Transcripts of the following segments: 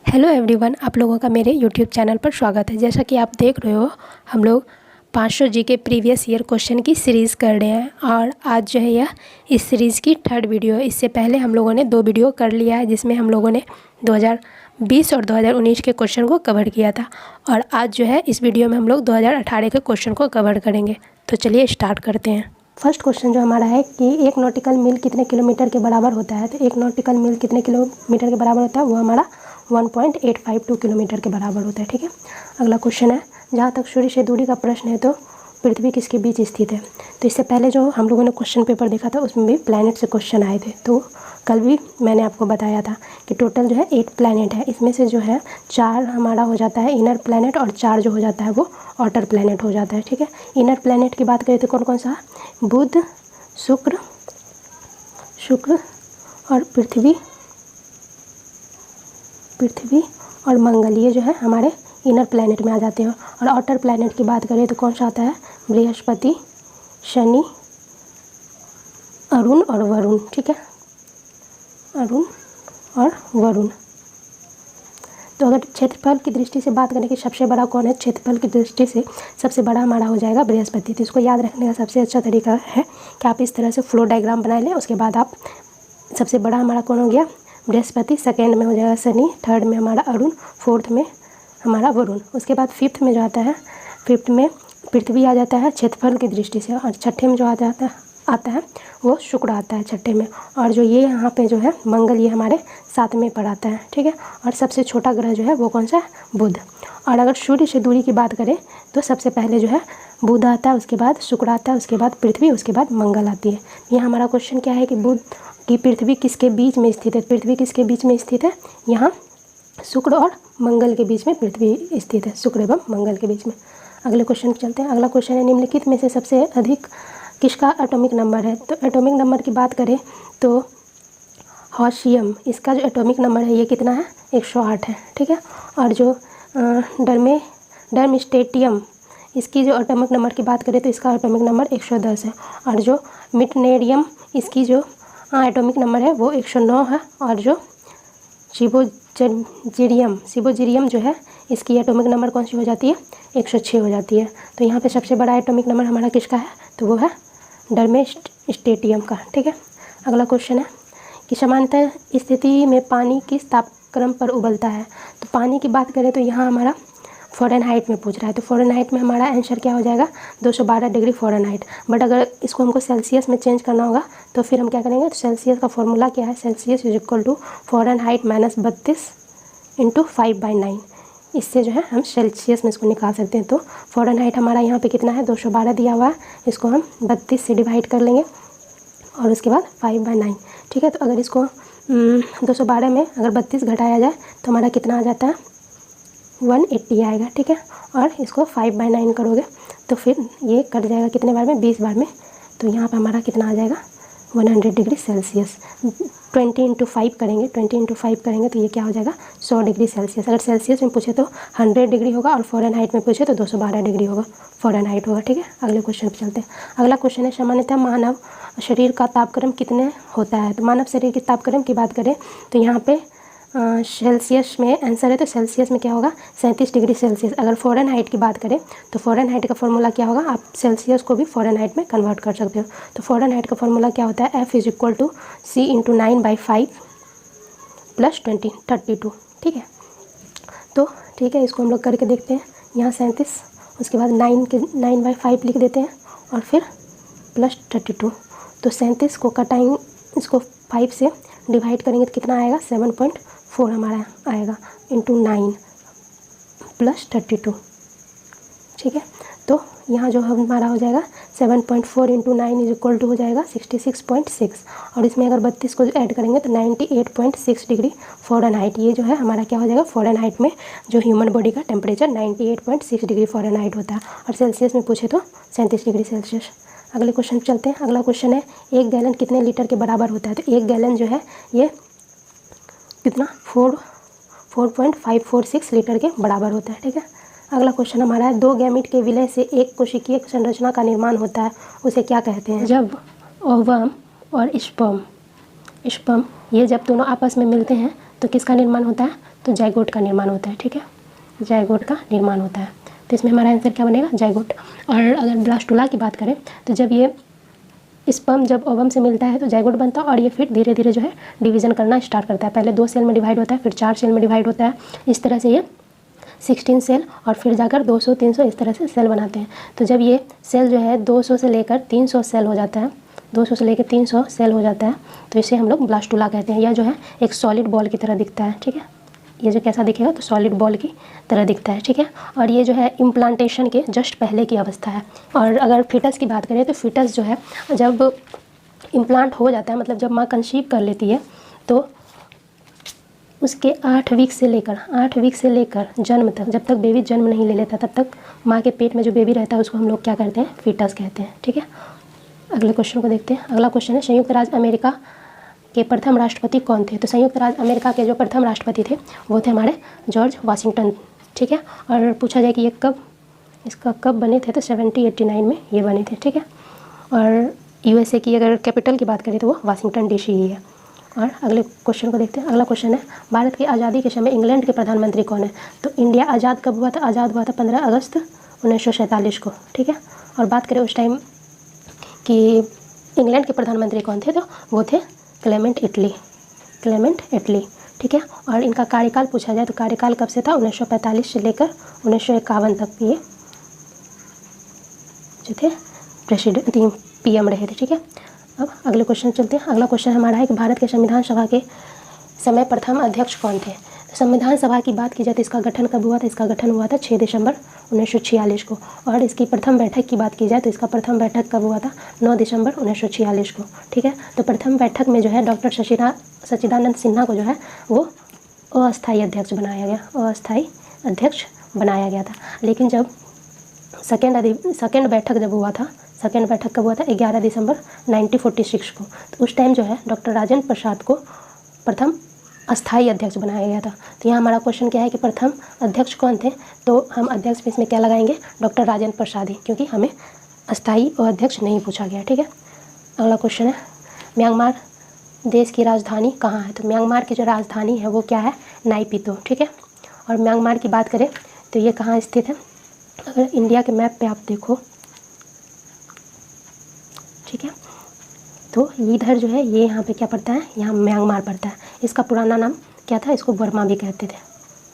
Hello everyone, आप लोगों का मेरे यूट्यूब चैनल पर स्वागत है। जैसा कि आप देख रहे हो, हम लोग 500 जी के प्रीवियस ईयर क्वेश्चन की सीरीज़ कर रहे हैं और आज जो है यह इस सीरीज़ की थर्ड वीडियो है। इससे पहले हम लोगों ने 2 वीडियो कर लिया है जिसमें हम लोगों ने 2020 और 2019 के क्वेश्चन को कवर किया था और आज जो है इस वीडियो में हम लोग 2018 के क्वेश्चन को कवर करेंगे। तो चलिए स्टार्ट करते हैं। फर्स्ट क्वेश्चन जो हमारा है कि एक नॉटिकल मील कितने किलोमीटर के बराबर होता है। तो एक नॉटिकल मील कितने किलोमीटर के बराबर होता है, वो हमारा 1.852 किलोमीटर के बराबर होता है। ठीक है, अगला क्वेश्चन है, जहाँ तक सूर्य से दूरी का प्रश्न है तो पृथ्वी किसके बीच स्थित है। तो इससे पहले जो हम लोगों ने क्वेश्चन पेपर देखा था उसमें भी प्लैनेट से क्वेश्चन आए थे। तो कल भी मैंने आपको बताया था कि टोटल जो है 8 प्लैनेट है, इसमें से जो है 4 हमारा हो जाता है इनर प्लैनेट और 4 जो हो जाता है वो आउटर प्लैनेट हो जाता है। ठीक है, इनर प्लैनेट की बात करें तो कौन कौन सा, बुध, शुक्र और पृथ्वी और मंगल, ये जो है हमारे इनर प्लैनेट में आ जाते हैं। और आउटर प्लैनेट की बात करें तो कौन सा आता है, बृहस्पति, शनि, अरुण और वरुण। ठीक है, अरुण और वरुण। तो अगर क्षेत्रफल की दृष्टि से बात करें कि सबसे बड़ा कौन है, क्षेत्रफल की दृष्टि से सबसे बड़ा हमारा हो जाएगा बृहस्पति। तो इसको याद रखने का सबसे अच्छा तरीका है कि आप इस तरह से फ्लो डायग्राम बना लें। उसके बाद आप सबसे बड़ा हमारा कौन हो गया, बृहस्पति, सेकेंड में हो जाएगा शनि, थर्ड में हमारा अरुण, फोर्थ में हमारा वरुण। उसके बाद फिफ्थ में जो आता है, फिफ्थ में पृथ्वी आ जाता है क्षेत्रफल की दृष्टि से, और छठे में जो आता है वो शुक्र आता है छठे में। और जो ये यहाँ पे जो है मंगल, ये हमारे 7वें पर आता है। ठीक है, और सबसे छोटा ग्रह जो है वो कौन सा है, बुध। और अगर सूर्य से दूरी की बात करें तो सबसे पहले जो है बुध आता है, उसके बाद शुक्र आता है, उसके बाद पृथ्वी, उसके बाद मंगल आती है। यहाँ हमारा क्वेश्चन क्या है कि बुध की पृथ्वी किसके बीच में स्थित है। पृथ्वी किसके बीच में स्थित है, यहाँ शुक्र और मंगल के बीच में पृथ्वी स्थित है, शुक्र एवं मंगल के बीच में। अगले क्वेश्चन चलते हैं। अगला क्वेश्चन है, निम्नलिखित में से सबसे अधिक किसका एटॉमिक नंबर है। तो एटॉमिक नंबर की बात करें तो हॉशियम, इसका जो एटॉमिक नंबर है ये कितना है, 108 है। ठीक है, और जो डर्मिस्टेटियम, इसकी जो एटॉमिक नंबर की बात करें तो इसका एटॉमिक नंबर 110 है। और जो मिटनेरियम, इसकी जो एटॉमिक नंबर है वो 109 है। और जो सिबोजीरियम जो है, इसकी एटॉमिक नंबर कौन सी हो जाती है, 106 हो जाती है। तो यहाँ पे सबसे बड़ा एटॉमिक नंबर हमारा किसका है, तो वो है डर्मिस्टेटियम का। ठीक है, अगला क्वेश्चन है कि सामान्यतः स्थिति में पानी किस तापक्रम पर उबलता है। तो पानी की बात करें तो यहाँ हमारा फ़ारेनहाइट में पूछ रहा है। तो फ़ारेनहाइट में हमारा आंसर क्या हो जाएगा, 212 डिग्री फ़ारेनहाइट। बट अगर इसको हमको सेल्सियस में चेंज करना होगा तो फिर हम क्या करेंगे, तो सेल्सियस का फॉर्मूला क्या है, Celsius is equal to Fahrenheit minus 32 into 5/9। इससे जो है हम सेल्सियस में इसको निकाल सकते हैं। तो फ़ारेनहाइट हमारा यहाँ पे कितना है, 212 दिया हुआ है, इसको हम 32 से डिवाइड कर लेंगे और उसके बाद 5/9। ठीक है, तो अगर इसको 212 में अगर 32 घटाया जाए तो हमारा कितना आ जाता है, 180 आएगा। ठीक है, और इसको 5/9 करोगे तो फिर ये कट जाएगा कितने बार में, 20 बार में। तो यहाँ पे हमारा कितना आ जाएगा, 100 डिग्री सेल्सियस। 20 इंटू 5 करेंगे, 20 इंटू 5 करेंगे तो ये क्या हो जाएगा, 100 डिग्री सेल्सियस। अगर सेल्सियस में पूछे तो 100 डिग्री होगा और फ़ारेनहाइट में पूछे तो 212 डिग्री होगा, फ़ारेनहाइट होगा। ठीक है, अगले क्वेश्चन पे चलते हैं। अगला क्वेश्चन है, सामान्यतः मानव शरीर का तापक्रम कितने होता है। तो मानव शरीर के तापक्रम की बात करें तो यहाँ पे सेल्सियस में आंसर है, तो सेल्सियस में क्या होगा, 37 डिग्री सेल्सियस। अगर फ़ारेनहाइट की बात करें तो फ़ारेनहाइट का फॉर्मूला क्या होगा, आप सेल्सियस को भी फ़ारेनहाइट में कन्वर्ट कर सकते हो। तो फ़ारेनहाइट का फॉर्मूला क्या होता है, F is equal to C into 9/5 plus 32। ठीक है, तो ठीक है, इसको हम लोग करके देखते हैं। यहाँ 37, उसके बाद 9/5 लिख देते हैं और फिर प्लस 32। तो 37 को कटाएंगे, इसको 5 से डिवाइड करेंगे तो कितना आएगा, 7.4 हमारा आएगा इंटू 9 प्लस 32। ठीक है, तो यहाँ जो हमारा हो जाएगा 7.4 इंटू 9 इज इक्वल टू हो जाएगा 66.6। और इसमें अगर 32 को ऐड करेंगे तो 98.6 डिग्री फ़ारेनहाइट। ये जो है हमारा क्या हो जाएगा, फ़ारेनहाइट में जो ह्यूमन बॉडी का टेम्परेचर 98.6 डिग्री फ़ारेनहाइट होता है, और सेल्सियस में पूछे तो 37 डिग्री सेल्सियस। अगले क्वेश्चन चलते हैं। अगला क्वेश्चन है, 1 गैलन कितने लीटर के बराबर होता है। तो 1 गैलन जो है ये कितना, 4.546 लीटर के बराबर होता है। ठीक है, अगला क्वेश्चन हमारा है, 2 गैमीट के विलय से एक कोशिकीय संरचना का निर्माण होता है, उसे क्या कहते हैं। जब ओवम और स्पर्म ये जब दोनों आपस में मिलते हैं तो किसका निर्माण होता है, तो जाइगोट का निर्माण होता है, ठीक है, जाइगोट का निर्माण होता है। तो इसमें हमारा आंसर क्या बनेगा, जाइगोट। और अगर ब्लास्टुला की बात करें तो जब ये स्पर्म जब ओवम से मिलता है तो जाइगोट बनता है और ये फिर धीरे धीरे जो है डिवीज़न करना स्टार्ट करता है। पहले 2 सेल में डिवाइड होता है, फिर 4 सेल में डिवाइड होता है, इस तरह से ये 16 सेल और फिर जाकर 200 300 इस तरह से सेल बनाते हैं। तो जब ये सेल जो है 200 से लेकर 300 सेल हो जाता है, 200 से लेकर 300 सेल हो जाता है, तो इसे हम लोग ब्लास्टुला कहते हैं। यह जो है एक सॉलिड बॉल की तरह दिखता है, ठीक है, ये जो कैसा दिखेगा, तो सॉलिड बॉल की तरह दिखता है, ठीक है। और ये जो है इम्प्लांटेशन के जस्ट पहले की अवस्था है। और अगर फीटस की बात करें तो फीटस जो है जब इम्प्लांट हो जाता है, मतलब जब माँ कंसीव कर लेती है, तो उसके 8 वीक से लेकर जन्म तक, जब तक बेबी जन्म नहीं ले लेता तब तक माँ के पेट में जो बेबी रहता है उसको हम लोग क्या कहते हैं, फीटस कहते हैं, ठीक है। अगले क्वेश्चन को देखते हैं। अगला क्वेश्चन है संयुक्त राज्य अमेरिका के प्रथम राष्ट्रपति कौन थे। तो संयुक्त राज्य अमेरिका के जो प्रथम राष्ट्रपति थे वो थे हमारे जॉर्ज वाशिंगटन, ठीक है। और पूछा जाए कि ये कब बने थे, तो 1789 में ये बने थे, ठीक है। और यूएसए की अगर कैपिटल की बात करें तो वो वाशिंगटन डीसी ही है। और अगले क्वेश्चन को देखते हैं। अगला क्वेश्चन है भारत की आज़ादी के समय इंग्लैंड के प्रधानमंत्री कौन है। तो इंडिया आज़ाद कब हुआ था, आज़ाद हुआ था 15 अगस्त 1947 को, ठीक है। और बात करें उस टाइम कि इंग्लैंड के प्रधानमंत्री कौन थे, तो वो थे क्लेमेंट एटली, ठीक है। और इनका कार्यकाल पूछा जाए तो कार्यकाल कब से था, 1945 से लेकर 1951 तक ये जो थे प्रेसिडेंट पीएम रहे थे, ठीक है। अब अगले क्वेश्चन चलते हैं। अगला क्वेश्चन हमारा है कि भारत के संविधान सभा के समय प्रथम अध्यक्ष कौन थे। संविधान सभा की बात की जाए तो इसका गठन कब हुआ था, इसका गठन हुआ था 6 दिसंबर 1946 को। और इसकी प्रथम बैठक की बात की जाए तो इसका प्रथम बैठक कब हुआ था, 9 दिसंबर 1946 को, ठीक है। तो प्रथम बैठक में जो है डॉक्टर सच्चिदानंद सिन्हा को जो है वो अस्थायी अध्यक्ष बनाया गया था। लेकिन जब सेकेंड बैठक जब हुआ था, सेकेंड बैठक कब हुआ था, 11 दिसंबर 1946 को। तो उस टाइम जो है डॉक्टर राजेंद्र प्रसाद को प्रथम अस्थायी अध्यक्ष बनाया गया था। तो यहाँ हमारा क्वेश्चन क्या है कि प्रथम अध्यक्ष कौन थे, तो हम अध्यक्ष में इसमें क्या लगाएंगे, डॉक्टर राजेंद्र प्रसाद ही, क्योंकि हमें अस्थायी और अध्यक्ष नहीं पूछा गया, ठीक है। अगला क्वेश्चन है म्यांमार देश की राजधानी कहाँ है। तो म्यांमार की जो राजधानी है वो क्या है, नाइपीतो, ठीक है। और म्यांमार की बात करें तो ये कहाँ स्थित है, अगर इंडिया के मैप पे आप देखो, ठीक है, तो इधर जो है ये यहाँ पे क्या पड़ता है, यहाँ म्यांमार पड़ता है। इसका पुराना नाम क्या था, इसको बर्मा भी कहते थे,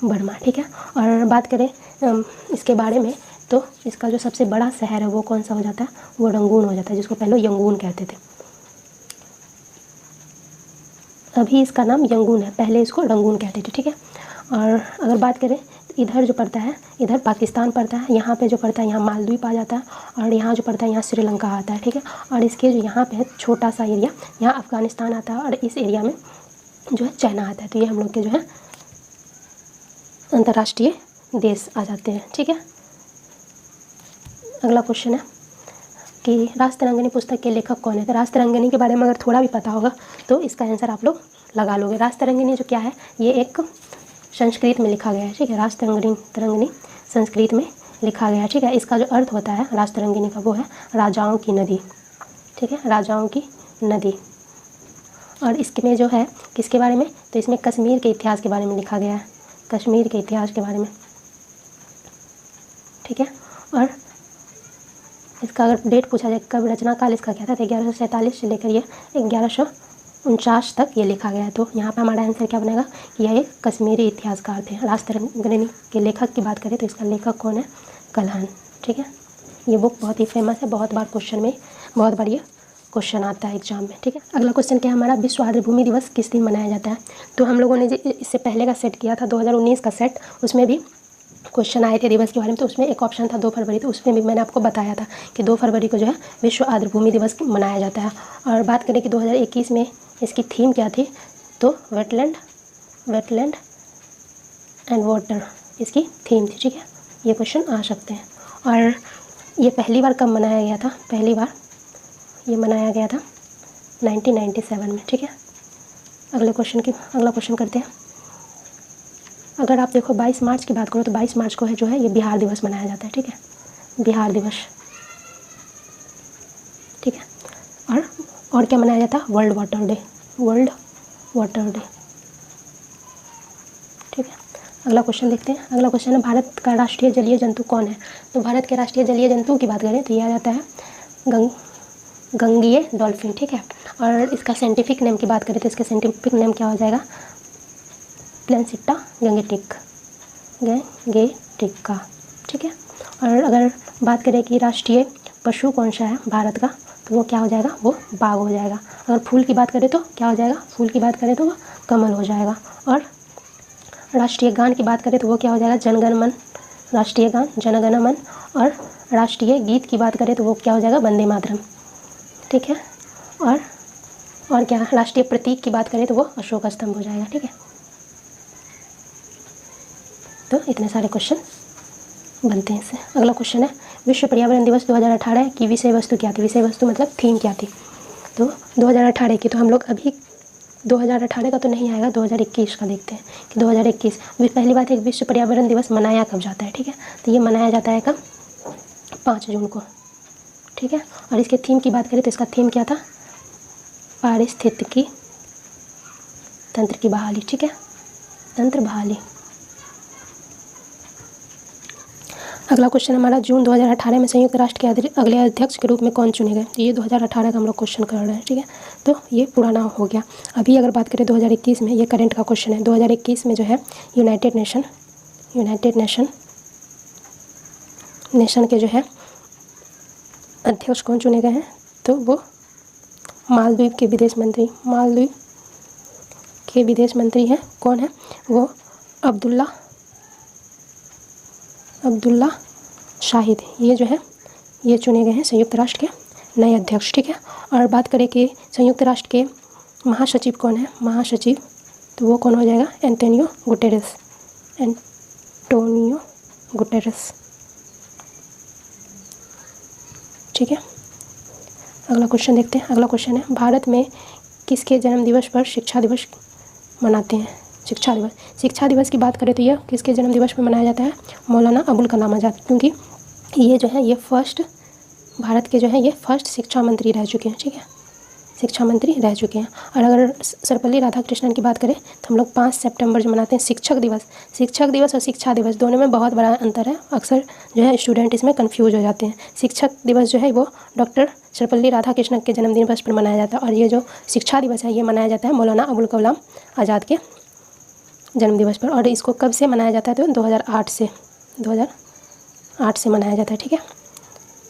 बर्मा, ठीक है। और बात करें इसके बारे में तो इसका जो सबसे बड़ा शहर है वो कौन सा हो जाता है, वो रंगून हो जाता है, जिसको पहले यंगून कहते थे। अभी इसका नाम यंगून है, पहले इसको रंगून कहते थे, ठीक है। और अगर बात करें इधर जो पड़ता है, इधर पाकिस्तान पड़ता है, यहाँ पे जो पड़ता है यहाँ मालदीव आ जाता है, और यहाँ जो पड़ता है यहाँ श्रीलंका आता है, ठीक है। और इसके जो यहाँ पे है छोटा सा एरिया, यहाँ अफ़गानिस्तान आता है, और इस एरिया में जो है चाइना आता है। तो ये हम लोग के जो है अंतर्राष्ट्रीय देश आ जाते हैं, ठीक है। अगला क्वेश्चन है कि राजतरंगिणी पुस्तक के लेखक कौन है। तो राजतरंगिणी के बारे में अगर थोड़ा भी पता होगा तो इसका आंसर आप लोग लगा लोगे। राजतरंगिणी जो क्या है, ये एक संस्कृत में लिखा गया है, ठीक है। राजतरंगिणी संस्कृत में लिखा गया है, ठीक है। इसका जो अर्थ होता है राजतरंगिणी का वो है राजाओं की नदी, ठीक है, राजाओं की नदी। और इसमें जो है किसके बारे में, तो इसमें कश्मीर के इतिहास के बारे में लिखा गया है, कश्मीर के इतिहास के बारे में, ठीक है। और इसका अगर डेट पूछा जाए कब रचना काल इसका क्या था, तो 1147 से लेकर ये 1149 तक ये लिखा गया है। तो यहाँ पे हमारा आंसर क्या बनेगा, यह एक कश्मीरी इतिहासकार थे। राजतरंगिणी के लेखक की बात करें तो इसका लेखक कौन है, कल्हण, ठीक है। ये बुक बहुत ही फेमस है, बहुत बार क्वेश्चन में बहुत बार ये क्वेश्चन आता है एग्जाम में, ठीक है। अगला क्वेश्चन क्या है हमारा, विश्व आर्द्र भूमि दिवस किस दिन मनाया जाता है। तो हम लोगों ने जो इससे पहले का सेट किया था 2019 का सेट, उसमें भी क्वेश्चन आए थे दिवस के बारे में। तो उसमें एक ऑप्शन था 2 फरवरी, तो उसमें भी मैंने आपको बताया था कि 2 फरवरी को जो है विश्व आर्द्र भूमि दिवस मनाया जाता है। और बात करें कि 2021 में इसकी थीम क्या थी, तो वेटलैंड एंड वाटर इसकी थीम थी, ठीक है। ये क्वेश्चन आ सकते हैं। और ये पहली बार कब मनाया गया था, पहली बार ये मनाया गया था 1997 में, ठीक है। अगला क्वेश्चन करते हैं। अगर आप देखो 22 मार्च की बात करो तो 22 मार्च को है जो है ये बिहार दिवस मनाया जाता है, ठीक है, बिहार दिवस, ठीक है। और क्या मनाया जाता है, वर्ल्ड वाटर डे, ठीक है। अगला क्वेश्चन देखते हैं। अगला क्वेश्चन है भारत का राष्ट्रीय जलीय जंतु कौन है। तो भारत के राष्ट्रीय जलीय जंतु की बात करें तो ये आ जाता है गंगीय डॉल्फिन, ठीक है। और इसका साइंटिफिक नेम की बात करें तो इसका साइंटिफिक नेम क्या हो जाएगा, प्लेनसिट्टा गैंगेटिका, ठीक है। और अगर बात करें कि राष्ट्रीय पशु कौन सा है भारत का, तो वो क्या हो जाएगा, वो बाघ हो जाएगा। अगर फूल की बात करें तो क्या हो जाएगा, फूल की बात करें तो वो कमल हो जाएगा। और राष्ट्रीय गान की बात करें तो वो क्या हो जाएगा, जनगण मन, राष्ट्रीय गान जनगण मन। और राष्ट्रीय गीत की बात करें तो वो क्या हो जाएगा, वंदे मातरम, ठीक है। और क्या राष्ट्रीय प्रतीक की बात करें तो वो अशोक स्तंभ हो जाएगा, ठीक है। तो इतने सारे क्वेश्चन बनते हैं इससे। अगला क्वेश्चन है विश्व पर्यावरण दिवस 2018 की विषय वस्तु क्या थी। विषय वस्तु मतलब थीम क्या थी। तो 2018 की, तो हम लोग अभी 2018 का तो नहीं आएगा, 2021 का देखते हैं कि 2021 पहली बात है विश्व पर्यावरण दिवस मनाया कब जाता है, ठीक है। तो ये मनाया जाता है कब, 5 जून को, ठीक है। और इसके थीम की बात करें तो इसका थीम क्या था, पारिस्थितिकी तंत्र की बहाली, ठीक है, तंत्र बहाली। अगला क्वेश्चन हमारा जून 2018 में संयुक्त राष्ट्र के अगले अध्यक्ष के रूप में कौन चुने गए। तो ये 2018 का हम लोग क्वेश्चन कर रहे हैं, ठीक है। तो ये पुराना हो गया। अभी अगर बात करें 2021 में, ये करंट का क्वेश्चन है। 2021 में जो है यूनाइटेड नेशन के जो है अध्यक्ष कौन चुने गए हैं, तो वो मालदीव के विदेश मंत्री हैं। कौन है वो, अब्दुल्ला शाहिद, ये जो है ये चुने गए हैं संयुक्त राष्ट्र के नए अध्यक्ष, ठीक है। और बात करें कि संयुक्त राष्ट्र के महासचिव कौन है, महासचिव, तो वो कौन हो जाएगा, एंटोनियो गुटेरेस, ठीक है। अगला क्वेश्चन देखते हैं। अगला क्वेश्चन है भारत में किसके जन्म दिवस पर शिक्षा दिवस मनाते हैं। शिक्षा दिवस की बात करें तो यह किसके जन्म दिवस पर मनाया जाता है, मौलाना अबुल कलाम आज़ाद, क्योंकि ये जो है ये भारत के जो है ये फर्स्ट शिक्षा मंत्री रह चुके हैं, ठीक है, शिक्षा मंत्री रह चुके हैं। और अगर सर्वपल्ली राधाकृष्णन की बात करें तो हम लोग 5 सितंबर जो मनाते हैं शिक्षक दिवस और शिक्षा दिवस दोनों में बहुत बड़ा अंतर है। अक्सर जो है स्टूडेंट इसमें कंफ्यूज हो जाते हैं। शिक्षक दिवस जो है वो डॉक्टर सर्वपल्ली राधाकृष्णन के जन्मदिन पर मनाया जाता है, और ये जो शिक्षा दिवस है ये मनाया जाता है मौलाना अबुल कलाम आज़ाद के जन्म दिवस पर। और इसको कब से मनाया जाता है, तो 2008 से मनाया जाता है, ठीक है।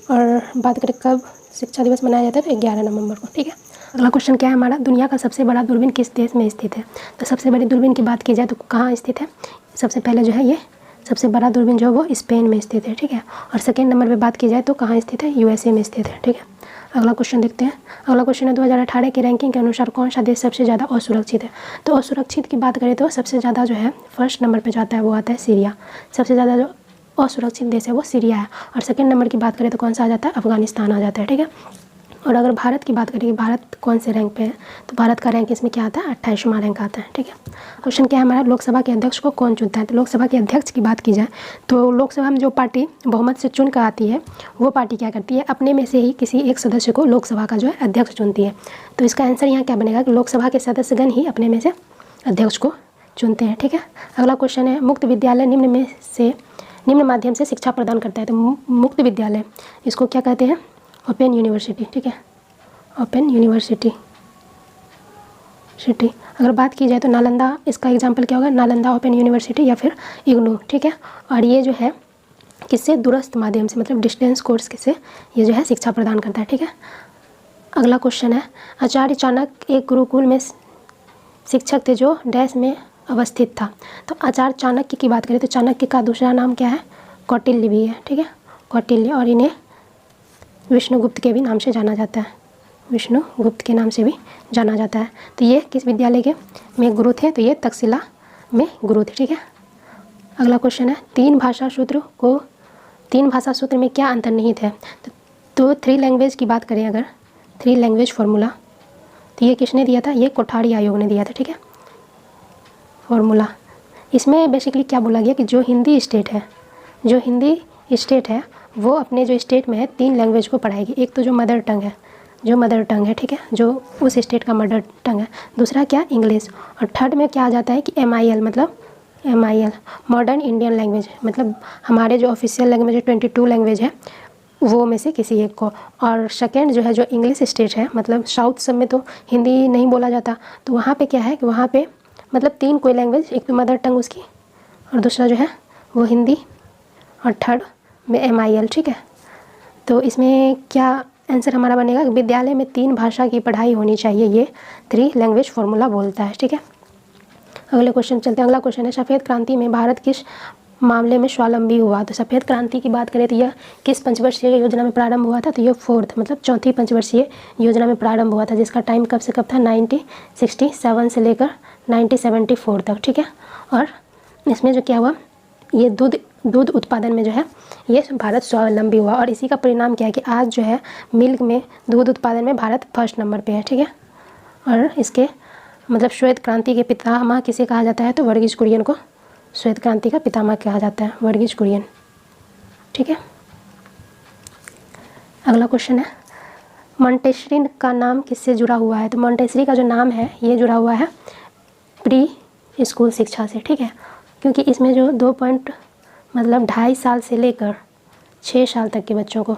और बात करें कब शिक्षा दिवस मनाया जाता है, तो 11 नवंबर को, ठीक है। अगला क्वेश्चन क्या है हमारा, दुनिया का सबसे बड़ा दूरबीन किस देश में स्थित है। तो सबसे बड़ी दूरबीन की बात की जाए तो कहाँ स्थित है, सबसे पहले जो है ये सबसे बड़ा दूरबीन जो है वो स्पेन में स्थित है, ठीक है। और सेकेंड नंबर पे बात की जाए तो कहाँ स्थित है, USA में स्थित है, ठीक है। अगला क्वेश्चन देखते हैं। अगला क्वेश्चन है 2018 की रैंकिंग के अनुसार कौन सा देश सबसे ज़्यादा असुरक्षित है। तो असुरक्षित की बात करें तो सबसे ज़्यादा जो है फर्स्ट नंबर पे जाता है वो आता है सीरिया। सबसे ज़्यादा जो असुरक्षित देश है वो सीरिया है। और सेकेंड नंबर की बात करें तो कौन सा आ जाता है, अफगानिस्तान आ जाता है, ठीक है। और अगर भारत की बात करें कि भारत कौन से रैंक पे है, तो भारत का रैंक इसमें क्या आता है, 28वां रैंक आता है, ठीक है। क्वेश्चन क्या है हमारा, लोकसभा के अध्यक्ष को कौन चुनता है। तो लोकसभा के अध्यक्ष की बात की जाए तो लोकसभा में जो पार्टी बहुमत से चुन कर आती है वो पार्टी क्या करती है, अपने में से ही किसी एक सदस्य को लोकसभा का जो है अध्यक्ष चुनती है। तो इसका आंसर यहाँ क्या बनेगा कि लोकसभा के सदस्यगण ही अपने में से अध्यक्ष को चुनते हैं, ठीक है। अगला क्वेश्चन है मुक्त विद्यालय निम्न माध्यम से शिक्षा प्रदान करता है। तो मुक्त विद्यालय इसको क्या कहते हैं, ओपन यूनिवर्सिटी, ठीक है, ओपन यूनिवर्सिटी। अगर बात की जाए तो नालंदा, इसका एग्जाम्पल क्या होगा, नालंदा ओपन यूनिवर्सिटी या फिर इग्नू, ठीक है। और ये जो है किससे, दूरस्थ माध्यम से, मतलब डिस्टेंस कोर्स से ये जो है शिक्षा प्रदान करता है, ठीक है। अगला क्वेश्चन है आचार्य चाणक्य एक गुरुकुल में शिक्षक थे जो डैश में अवस्थित था। तो आचार्य चाणक्य की बात करें तो चाणक्य का दूसरा नाम क्या है, कौटिल्य भी है, ठीक है, कौटिल्य। और इन्हें विष्णुगुप्त के भी नाम से जाना जाता है, विष्णुगुप्त के नाम से भी जाना जाता है। तो ये किस विद्यालय के में गुरु थे, तो ये तक्षशिला में गुरु थे, ठीक है। अगला क्वेश्चन है तीन भाषा सूत्र में क्या अंतर्निहित है। तो 3 लैंग्वेज की बात करें अगर, 3 लैंग्वेज फार्मूला, तो ये किसने दिया था, ये कोठारी आयोग ने दिया था, ठीक है, फार्मूला। इसमें बेसिकली क्या बोला गया कि जो हिंदी स्टेट है वो अपने जो स्टेट में है 3 लैंग्वेज को पढ़ाएगी। एक तो जो मदर टंग है, ठीक है, जो उस स्टेट का मदर टंग है। दूसरा क्या, इंग्लिश। और थर्ड में क्या आ जाता है कि MIL मतलब MIL मॉडर्न इंडियन लैंग्वेज, मतलब हमारे जो ऑफिशियल लैंग्वेज है 22 लैंग्वेज है वो में से किसी एक को। और सेकेंड जो है जो इंग्लिश स्टेट है, मतलब साउथ सब में तो हिंदी नहीं बोला जाता, तो वहाँ पे क्या है कि वहाँ पे मतलब 3 कोई लैंग्वेज, एक तो मदर टंग उसकी और दूसरा जो है वो हिंदी और थर्ड में MIL, ठीक है। तो इसमें क्या आंसर हमारा बनेगा, विद्यालय में 3 भाषा की पढ़ाई होनी चाहिए, ये 3 लैंग्वेज फॉर्मूला बोलता है, ठीक है। अगले क्वेश्चन चलते हैं। अगला क्वेश्चन है सफ़ेद क्रांति में भारत किस मामले में स्वावलंबी हुआ। तो सफ़ेद क्रांति की बात करें तो यह किस पंचवर्षीय योजना में प्रारंभ हुआ था, तो यह 4th मतलब चौथी पंचवर्षीय योजना में प्रारंभ हुआ था, जिसका टाइम कब से कब था 1967 से लेकर 1974 तक, ठीक है। और इसमें जो क्या हुआ, ये दूध उत्पादन में जो है ये भारत स्वावलंबी हुआ, और इसी का परिणाम क्या है कि आज जो है मिल्क में दूध उत्पादन में भारत फर्स्ट नंबर पे है, ठीक है। और इसके मतलब श्वेत क्रांति के पितामह किसे कहा जाता है, तो वर्गीज कुरियन को श्वेत क्रांति का पितामह कहा जाता है, वर्गीज कुरियन, ठीक है। अगला क्वेश्चन है मॉन्टेसरी का नाम किससे जुड़ा हुआ है। तो मॉन्टेसरी का जो नाम है ये जुड़ा हुआ है प्री स्कूल शिक्षा से, ठीक है, क्योंकि इसमें जो 2 पॉइंट मतलब 2.5 साल से लेकर 6 साल तक के बच्चों को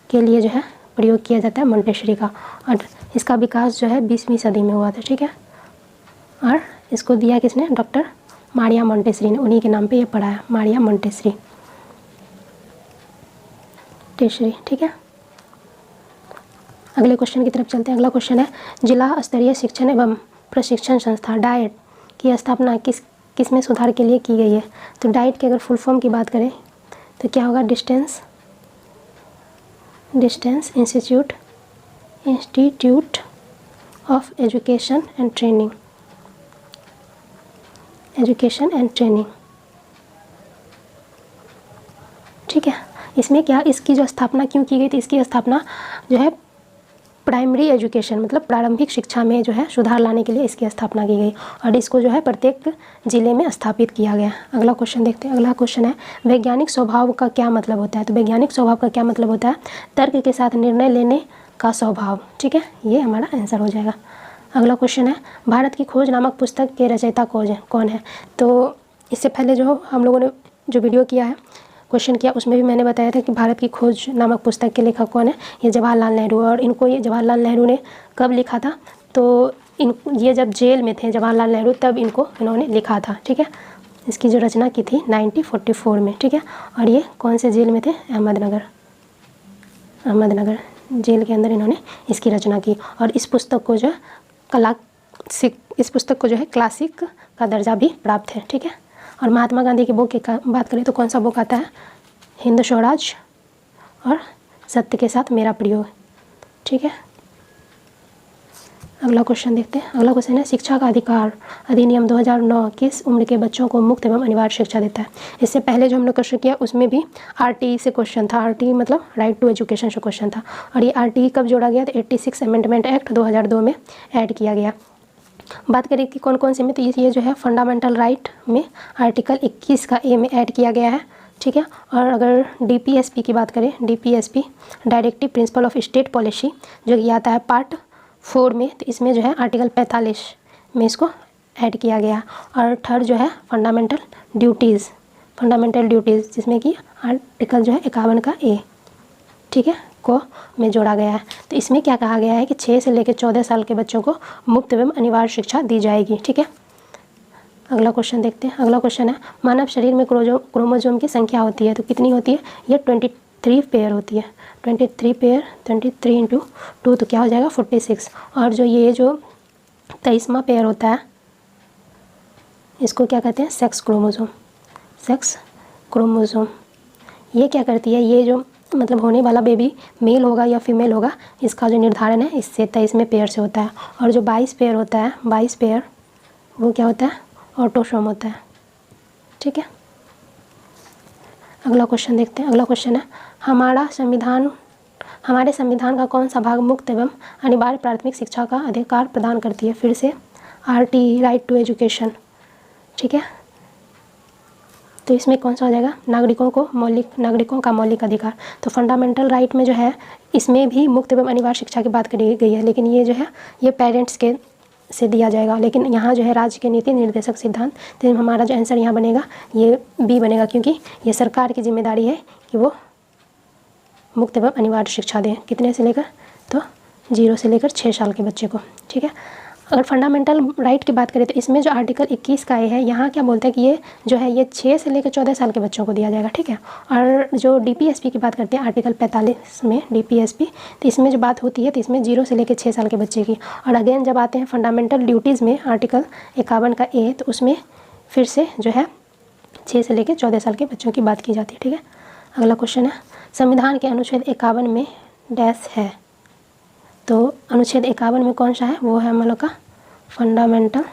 के लिए जो है प्रयोग किया जाता है मॉन्टेसरी का, और इसका विकास जो है 20वीं सदी में हुआ था, ठीक है। और इसको दिया किसने, डॉक्टर मारिया मॉन्टेसरी ने, उन्हीं के नाम पे ये पढ़ा है, मारिया मॉन्टेसरी, ठीक है। अगले क्वेश्चन की तरफ चलते हैं। अगला क्वेश्चन है जिला स्तरीय शिक्षण एवं प्रशिक्षण संस्था डाइट की स्थापना किस में सुधार के लिए की गई है। तो डाइट की अगर फुल फॉर्म की बात करें तो क्या होगा, distance institute of education and training, ठीक है। इसमें क्या, इसकी जो स्थापना क्यों की गई थी, इसकी स्थापना जो है प्राइमरी एजुकेशन मतलब प्रारंभिक शिक्षा में जो है सुधार लाने के लिए इसकी स्थापना की गई, और इसको जो है प्रत्येक जिले में स्थापित किया गया। अगला क्वेश्चन देखते हैं। अगला क्वेश्चन है वैज्ञानिक स्वभाव का क्या मतलब होता है। तो वैज्ञानिक स्वभाव का क्या मतलब होता है, तर्क के साथ निर्णय लेने का स्वभाव, ठीक है, ये हमारा आंसर हो जाएगा। अगला क्वेश्चन है भारत की खोज नामक पुस्तक के रचयिता कौन है। तो इससे पहले जो हम लोगों ने जो वीडियो किया है, क्वेश्चन किया, उसमें भी मैंने बताया था कि भारत की खोज नामक पुस्तक के लेखक कौन है, ये जवाहरलाल नेहरू। और इनको ये जवाहरलाल नेहरू ने कब लिखा था, तो ये जब जेल में थे जवाहरलाल नेहरू तब इन्होंने लिखा था, ठीक है। इसकी जो रचना की थी 1944 में, ठीक है। और ये कौन से जेल में थे, अहमदनगर जेल के अंदर इन्होंने इसकी रचना की। और इस पुस्तक को जो है क्लासिक का दर्जा भी प्राप्त है, ठीक है। और महात्मा गांधी की बुक की बात करें तो कौन सा बुक आता है, हिंद स्वराज और सत्य के साथ मेरा प्रयोग, ठीक है। अगला क्वेश्चन देखते हैं। अगला क्वेश्चन है शिक्षा का अधिकार अधिनियम 2009 किस उम्र के बच्चों को मुफ्त एवं अनिवार्य शिक्षा देता है। इससे पहले जो हमने क्वेश्चन किया उसमें भी RTE से क्वेश्चन था, RTE मतलब राइट टू एजुकेशन से क्वेश्चन था, और ये RTE कब जोड़ा गया, तो 86 अमेंडमेंट एक्ट 2002 में ऐड किया गया। बात करें कि कौन कौन से में, तो ये जो है फंडामेंटल राइट में आर्टिकल 21 का ए में ऐड किया गया है, ठीक है। और अगर DPSP की बात करें, DPSP directive principle of state policy जो कि आता है पार्ट 4 में, तो इसमें जो है आर्टिकल 45 में इसको ऐड किया गया। और थर्ड जो है फंडामेंटल ड्यूटीज़ जिसमें कि आर्टिकल जो है 51 का ए, ठीक है, को में जोड़ा गया है। तो इसमें क्या कहा गया है कि 6 से लेकर 14 साल के बच्चों को मुफ्त एवं अनिवार्य शिक्षा दी जाएगी, ठीक है। अगला क्वेश्चन देखते हैं। अगला क्वेश्चन है मानव शरीर में क्रोमोसोम की संख्या होती है, तो कितनी होती है, ये 23 पेयर होती है, 23 पेयर, 23 इंटू 2 तो क्या हो जाएगा 46। और जो ये जो 23वां पेयर होता है इसको क्या कहते हैं, सेक्स क्रोमोसोम। ये क्या करती है, ये जो मतलब होने वाला बेबी मेल होगा या फीमेल होगा, इसका जो निर्धारण है इससे 23वें पेयर से होता है। और जो 22 पेयर होता है, 22 पेयर वो क्या होता है, ऑटोसोम होता है, ठीक है। अगला क्वेश्चन देखते हैं। अगला क्वेश्चन है हमारे संविधान का कौन सा भाग मुक्त एवं अनिवार्य प्राथमिक शिक्षा का अधिकार प्रदान करती है। फिर से RTE राइट टू एजुकेशन, ठीक है। तो इसमें कौन सा हो जाएगा, नागरिकों का मौलिक अधिकार। तो फंडामेंटल राइट में जो है इसमें भी मुक्त एवं अनिवार्य शिक्षा की बात करी गई है, लेकिन ये जो है ये पेरेंट्स के से दिया जाएगा, लेकिन यहाँ जो है राज्य के नीति निर्देशक सिद्धांत, तो हमारा जो आंसर यहाँ बनेगा ये बी बनेगा, क्योंकि ये सरकार की जिम्मेदारी है कि वो मुक्त एवं अनिवार्य शिक्षा दें। कितने से लेकर, तो 0 से लेकर 6 साल के बच्चे को, ठीक है। अगर फंडामेंटल राइट की बात करें तो इसमें जो आर्टिकल 21 का है, यहाँ क्या बोलता है कि ये जो है ये 6 से लेकर 14 साल के बच्चों को दिया जाएगा, ठीक है। और जो डीपीएसपी की बात करते हैं आर्टिकल 45 में डीपीएसपी, तो इसमें जो बात होती है तो इसमें 0 से लेकर 6 साल के बच्चे की। और अगेन जब आते हैं फंडामेंटल ड्यूटीज़ में आर्टिकल 51 का ए, तो उसमें फिर से जो है 6 से लेकर 14 साल के बच्चों की बात की जाती है, ठीक है। अगला क्वेश्चन है, संविधान के अनुच्छेद 51 में डैश है, तो अनुच्छेद 51 में कौन सा है, वो है हम लोग का फंडामेंटल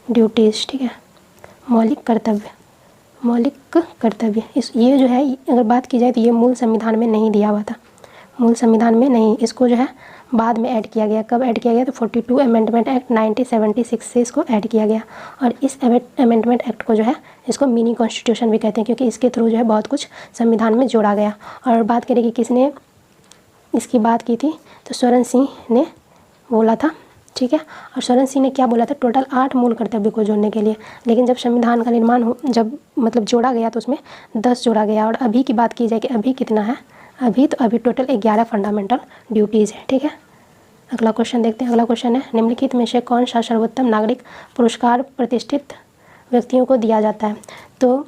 ड्यूटीज़, ठीक है, मौलिक कर्तव्य। इस ये जो है अगर बात की जाए तो ये मूल संविधान में नहीं दिया हुआ था, मूल संविधान में नहीं, इसको जो है बाद में ऐड किया गया। कब ऐड किया गया, तो 42 अमेंडमेंट एक्ट 1976 से इसको ऐड किया गया। और इस अमेंडमेंट एक्ट को जो है इसको मिनी कॉन्स्टिट्यूशन भी कहते हैं, क्योंकि इसके थ्रू जो है बहुत कुछ संविधान में जोड़ा गया। और बात करें कि किसने इसकी बात की थी, तो स्वरण सिंह ने बोला था, ठीक है। और स्वरण सिंह ने क्या बोला था, टोटल 8 मूल कर्तव्य को जोड़ने के लिए, लेकिन जब संविधान का निर्माण जब मतलब जोड़ा गया तो उसमें 10 जोड़ा गया। और अभी की बात की जाए कि अभी कितना है, अभी टोटल 11 फंडामेंटल ड्यूटीज़ है, ठीक है। अगला क्वेश्चन देखते हैं। अगला क्वेश्चन है, निम्नलिखित में से कौन सा सर्वोत्तम नागरिक पुरस्कार प्रतिष्ठित व्यक्तियों को दिया जाता है। तो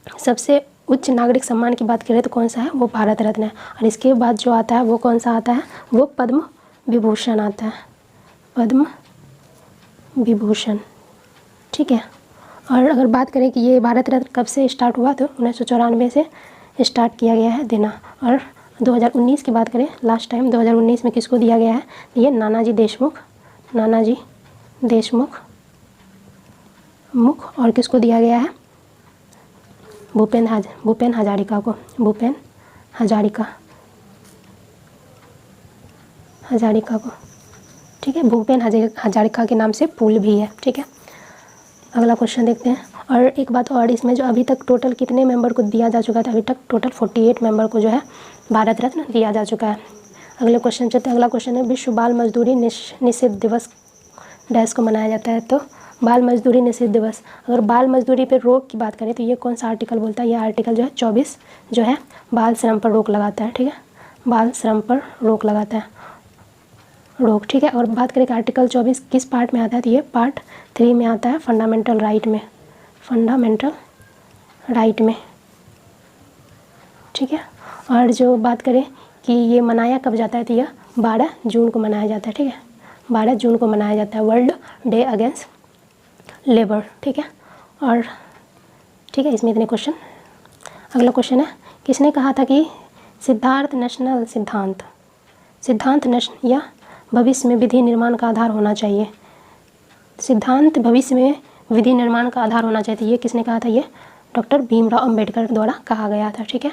सबसे उच्च नागरिक सम्मान की बात करें तो कौन सा है, वो भारत रत्न है। और इसके बाद जो आता है वो कौन सा आता है, वो पद्म विभूषण आता है, पद्म विभूषण, ठीक है। और अगर बात करें कि ये भारत रत्न कब से स्टार्ट हुआ, तो 1994 से स्टार्ट किया गया है देना। और 2019 की बात करें, लास्ट टाइम 2019 में किसको दिया गया है, तो ये नानाजी देशमुख और किसको दिया गया है, भूपेन हजारिका को, भूपेन हजारिका को, ठीक है। भूपेन हजारिका के नाम से पुल भी है, ठीक है। अगला क्वेश्चन देखते हैं। और एक बात और, इसमें जो अभी तक टोटल कितने मेंबर को दिया जा चुका था, अभी तक टोटल 48 मेंबर को जो है भारत रत्न दिया जा चुका है। अगले क्वेश्चन चलते हैं। अगला क्वेश्चन है, विश्व बाल मजदूरी निषेध दिवस डैश को मनाया जाता है। तो बाल मजदूरी निषेध दिवस, अगर बाल मजदूरी पर रोक की बात करें तो ये कौन सा आर्टिकल बोलता है, ये आर्टिकल जो है 24 जो है बाल श्रम पर रोक लगाता है, ठीक है, बाल श्रम पर रोक लगाता है, ठीक है। और बात करें कि आर्टिकल 24 किस पार्ट में आता है, तो ये पार्ट 3 में आता है, फंडामेंटल राइट में, ठीक है। और जो बात करें कि ये मनाया कब जाता है, तो यह 12 जून को मनाया जाता है, ठीक है, 12 जून को मनाया जाता है, वर्ल्ड डे अगेंस्ट लेबर, ठीक है। और ठीक है, इसमें इतने क्वेश्चन। अगला क्वेश्चन है, किसने कहा था कि सिद्धांत नेशनल या भविष्य में विधि निर्माण का आधार होना चाहिए, सिद्धांत भविष्य में विधि निर्माण का आधार होना चाहिए, ये किसने कहा था, ये डॉक्टर भीमराव अंबेडकर द्वारा कहा गया था, ठीक है।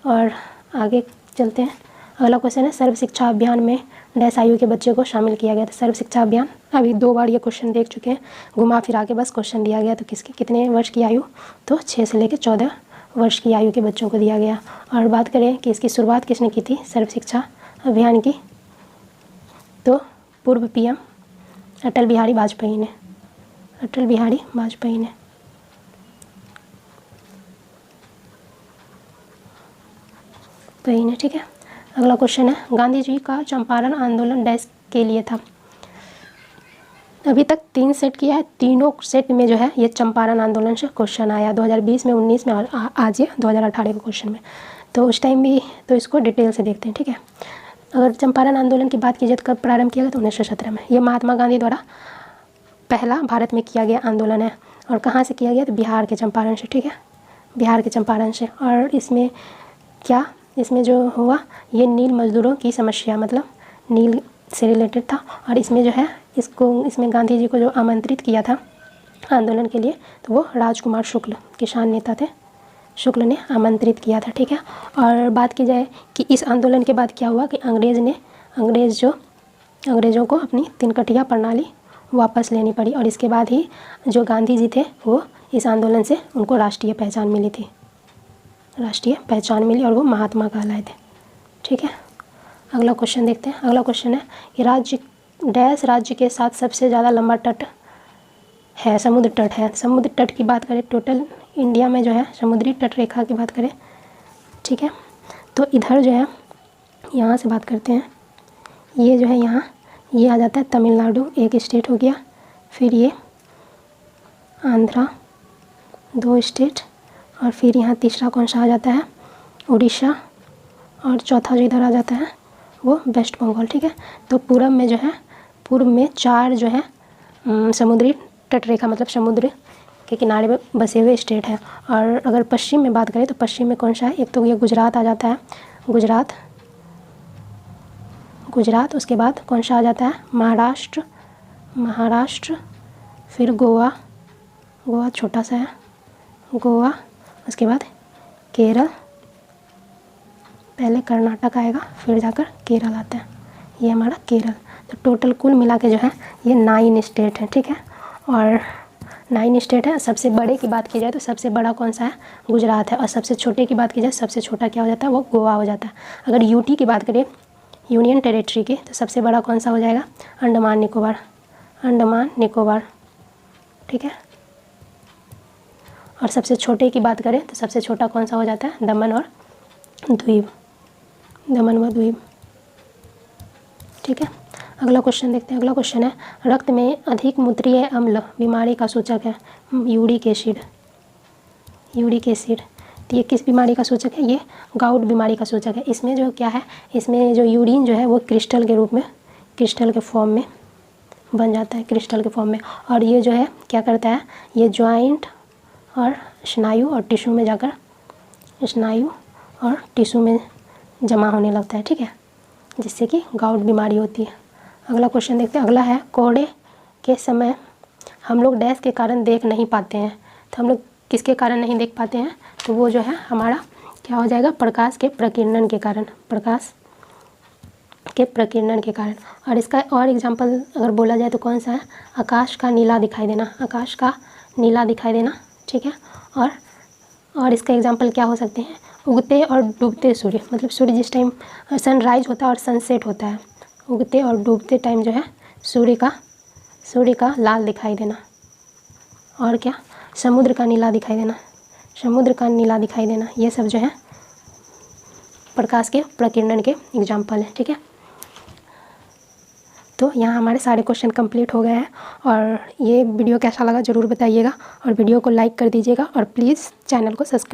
और आगे चलते हैं। अगला क्वेश्चन है, सर्व शिक्षा अभियान में डैश आयु के बच्चे को शामिल किया गया था। सर्व शिक्षा अभियान अभी 2 बार ये क्वेश्चन देख चुके हैं, घुमा फिरा के बस क्वेश्चन दिया गया। तो किसके कितने वर्ष की आयु, तो 6 से लेकर 14 वर्ष की आयु के बच्चों को दिया गया। और बात करें कि इसकी शुरुआत किसने की थी, सर्व शिक्षा अभियान की, तो पूर्व पीएम अटल बिहारी वाजपेयी ने, ठीक है। अगला क्वेश्चन है, गांधी जी का चंपारण आंदोलन डैश के लिए था। अभी तक 3 सेट किया है, तीनों सेट में जो है ये चंपारण आंदोलन से क्वेश्चन आया, 2020 में, 19 में और आज ये 2018 के क्वेश्चन में। तो उस टाइम भी तो इसको डिटेल से देखते हैं, ठीक है। अगर चंपारण आंदोलन की बात की जाए तो कब प्रारंभ किया गया, तो 1917 में। ये महात्मा गांधी द्वारा पहला भारत में किया गया आंदोलन है। और कहाँ से किया गया, तो बिहार के चंपारण से, ठीक है, बिहार के चंपारण से। और इसमें जो हुआ, ये नील मजदूरों की समस्या, मतलब नील से रिलेटेड था। और इसमें जो है इसमें गांधी जी को जो आमंत्रित किया था आंदोलन के लिए, तो वो राजकुमार शुक्ल, किसान नेता थे, शुक्ल ने आमंत्रित किया था, ठीक है। और बात की जाए कि इस आंदोलन के बाद क्या हुआ कि अंग्रेज़ों को अपनी 3 कटिया प्रणाली वापस लेनी पड़ी। और इसके बाद ही जो गांधी जी थे वो इस आंदोलन से उनको राष्ट्रीय पहचान मिली और वो महात्मा कहलाए थे, ठीक है। अगला क्वेश्चन देखते हैं। अगला क्वेश्चन है कि राज्य डैश राज्य के साथ सबसे ज़्यादा लंबा तट है, समुद्र तट है। समुद्र तट की बात करें, टोटल इंडिया में जो है समुद्री तट रेखा की बात करें, ठीक है, तो इधर जो है यहाँ से बात करते हैं, ये जो है यहाँ ये आ जाता है तमिलनाडु, एक स्टेट हो गया, फिर ये आंध्रा, 2 स्टेट, और फिर यहाँ तीसरा कौन सा आ जाता है, उड़ीसा, और चौथा जो इधर आ जाता है वो वेस्ट बंगाल, ठीक है। तो पूरब में जो है, पूर्व में 4 जो है समुद्री तट रेखा मतलब समुद्र के किनारे में बसे हुए स्टेट हैं। और अगर पश्चिम में बात करें तो पश्चिम में कौन सा है, एक तो ये गुजरात आ जाता है, गुजरात, उसके बाद कौन सा आ जाता है, महाराष्ट्र, फिर गोवा छोटा सा है, गोवा, उसके बाद केरल, पहले कर्नाटक आएगा फिर जाकर केरल आता है, ये हमारा केरल। तो टोटल कुल मिला के जो है ये 9 स्टेट है, ठीक है, और 9 स्टेट है। सबसे बड़े की बात की जाए तो सबसे बड़ा कौन सा है, गुजरात है, और सबसे छोटे की बात की जाए सबसे छोटा क्या हो जाता है, वो गोवा हो जाता है। अगर यूटी की बात करें, यूनियन टेरिटरी की, तो सबसे बड़ा कौन सा हो जाएगा, अंडमान निकोबार, ठीक है, और सबसे छोटे की बात करें तो सबसे छोटा कौन सा हो जाता है, दमन व द्वीप, ठीक है। अगला क्वेश्चन देखते हैं। अगला क्वेश्चन है, रक्त में अधिक मूत्रीय अम्ल बीमारी का सूचक है, यूरिक एसिड। तो ये किस बीमारी का सूचक है, ये गाउट बीमारी का सूचक है। इसमें जो क्या है, इसमें जो यूरिन जो है वो क्रिस्टल के रूप में, क्रिस्टल के फॉर्म में बन जाता है, क्रिस्टल के फॉर्म में, और ये जो है क्या करता है, ये जॉइंट और स्नायु और टिश्यू में जाकर, स्नायु और टिश्यू में जमा होने लगता है, ठीक है, जिससे कि गाउट बीमारी होती है। अगला क्वेश्चन देखते हैं। अगला है, कोहरे के समय हम लोग डैश के कारण देख नहीं पाते हैं। तो हम लोग किसके कारण नहीं देख पाते हैं, तो वो जो है हमारा क्या हो जाएगा, प्रकाश के प्रकीर्णन के कारण, और इसका और एग्जांपल अगर बोला जाए तो कौन सा है, आकाश का नीला दिखाई देना, ठीक है, और इसका एग्जांपल क्या हो सकते हैं, उगते और डूबते सूर्य, मतलब सूर्य जिस टाइम सनराइज होता है और सनसेट होता है, उगते और डूबते टाइम जो है सूर्य का लाल दिखाई देना, और क्या, समुद्र का नीला दिखाई देना, ये सब जो है प्रकाश के प्रकीर्णन के एग्जाम्पल है, ठीक है। तो यहाँ हमारे सारे क्वेश्चन कंप्लीट हो गए हैं, और ये वीडियो कैसा लगा ज़रूर बताइएगा, और वीडियो को लाइक कर दीजिएगा, और प्लीज़ चैनल को सब्सक्राइब